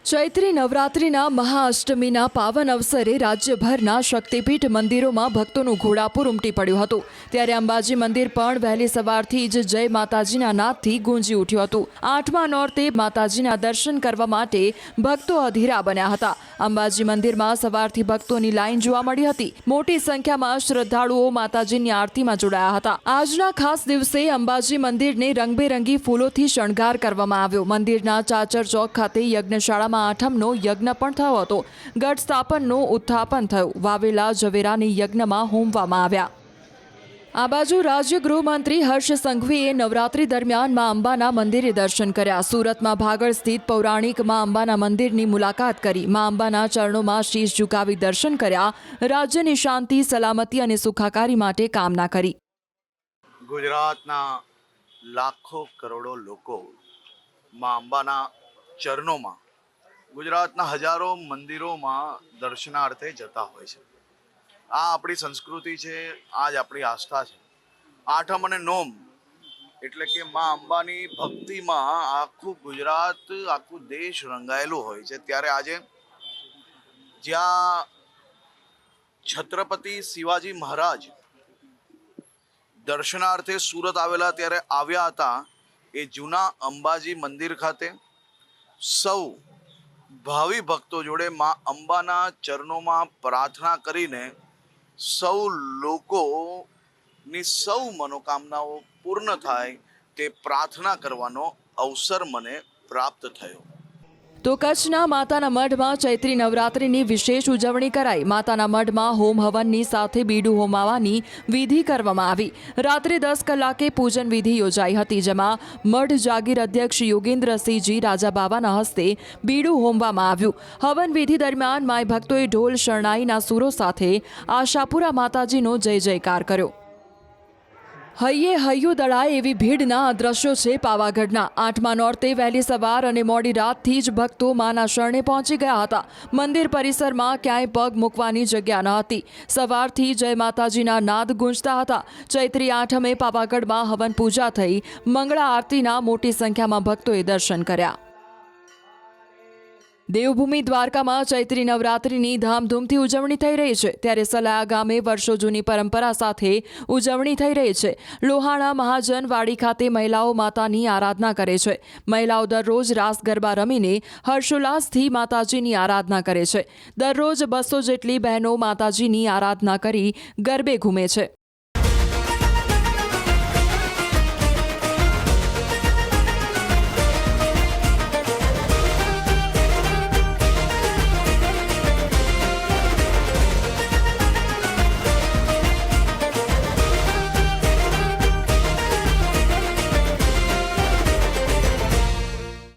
ચૈત્રી નવરાત્રિના મહાઅષ્ટમીના પાવન અવસરે રાજ્યભરના શક્તિપીઠ મંદિરોમાં ભક્તોનું ઘોડાપુર ઉમટી પડ્યું હતું। ત્યારે અંબાજી મંદિર પણ વહેલી સવારથી જ જય માતાજીના નાદથી ગુંજી ઉઠ્યું હતું। આઠમા નોરતે માતાજીના દર્શન કરવા માટે ભક્તો અધીરા બન્યા હતા। અંબાજી મંદિરમાં સવારથી ભક્તોની લાઈન જોવા મળી હતી। મોટી સંખ્યામાં શ્રદ્ધાળુઓ માતાજીની આરતીમાં જોડાયા હતા। આજના ખાસ દિવસે અંબાજી મંદિરને રંગબેરંગી ફૂલોથી શણગાર કરવામાં આવ્યો। મંદિરના ચાચર ચોક ખાતે યજ્ઞશાળામાં આઠમનો યજ્ઞ પણ થયો હતો। ગઢ સ્થાપનનું ઉત્થાપન થયું। વાવેલા ઝવેરાને યજ્ઞમાં હોમવામાં આવ્યા। આ બાજુ રાજ્ય ગૃહમંત્રી હર્ષ સંઘવીએ નવરાત્રી દરમિયાન મા અંબાના મંદિરે દર્શન કર્યા। સુરતમાં ભાગળ સ્થિત પૌરાણિક મા અંબાના મંદિરની મુલાકાત કરી। મા અંબાના ચરણોમાં શીશ ઝુકાવી દર્શન કર્યા। રાજ્યની શાંતિ, સલામતી અને સુખાકારી માટે કામના કરી। ગુજરાતના લાખો કરોડો લોકો મા અંબાના ચરણોમાં, ગુજરાતના હજારો મંદિરોમાં દર્શનાર્થે જતા હોય છે। આ આપણી સંસ્કૃતિ છે, આ જ આપણી આસ્થા છે। આઠમ અને નોમ એટલે કે મા અંબાની ભક્તિમાં આખું ગુજરાત, આખું દેશ રંગાયેલું હોય છે। ત્યારે આજે જ્યાં છત્રપતિ શિવાજી મહારાજ દર્શનાર્થે સુરત આવ્યા હતા, એ જૂના અંબાજી મંદિર ખાતે સૌ ભાવિ ભક્તો જોડે મા અંબાના ચરણોમાં પ્રાર્થના કરીને સૌ લોકોની સૌ મનોકામનાઓ પૂર્ણ થાય તે પ્રાર્થના કરવાનો અવસર મને પ્રાપ્ત થયો। તો કચ્છના માતાના મઢમાં ચૈત્રી નવરાત્રિની વિશેષ ઉજવણી કરાઈ। માતાના મઢમાં હોમ હવનની સાથે બીડું હોમાવાની વિધિ કરવામાં આવી। રાત્રે 10 કલાકે પૂજન વિધિ યોજાઈ હતી, જેમાં મઢ જાગીર અધ્યક્ષ યોગેન્દ્રસિંહજી રાજાબાવાના હસ્તે બીડું હોમવામાં આવ્યું। હવન વિધિ દરમિયાન માય ભક્તોએ ઢોલ શરણાઈના સૂરો સાથે આશાપુરા માતાજીનો જય જયકાર કર્યો। હૈયે હૈયું દળાય એવી ભીડના દ્રશ્યો છે પાવાગઢના। આઠમા નોરતે વહેલી સવાર અને મોડી રાતથી જ ભક્તો માના શરણે પહોંચી ગયા હતા। મંદિર પરિસરમાં ક્યાંય પગ મૂકવાની જગ્યા ન હતી। સવારથી જય માતાજીના નાદ ગુંજતા હતા। ચૈત્રી આઠમે પાવાગઢમાં હવન પૂજા થઈ। મંગળા આરતીના મોટી સંખ્યામાં ભક્તોએ દર્શન કર્યા। દેવભૂમિ દ્વારકામાં ચૈત્રી નવરાત્રિની ધામધૂમથી ઉજવણી થઈ રહી છે। ત્યારે સલાયા ગામે વર્ષો જૂની પરંપરા સાથે ઉજવણી થઈ રહી છે। લોહાણા મહાજન વાડી ખાતે મહિલાઓ માતાની આરાધના કરે છે। મહિલાઓ દરરોજ રાસ ગરબા રમીને હર્ષોલ્લાસથી માતાજીની આરાધના કરે છે। દરરોજ 200 જેટલી બહેનો માતાજીની આરાધના કરી ગરબે ઘૂમે છે।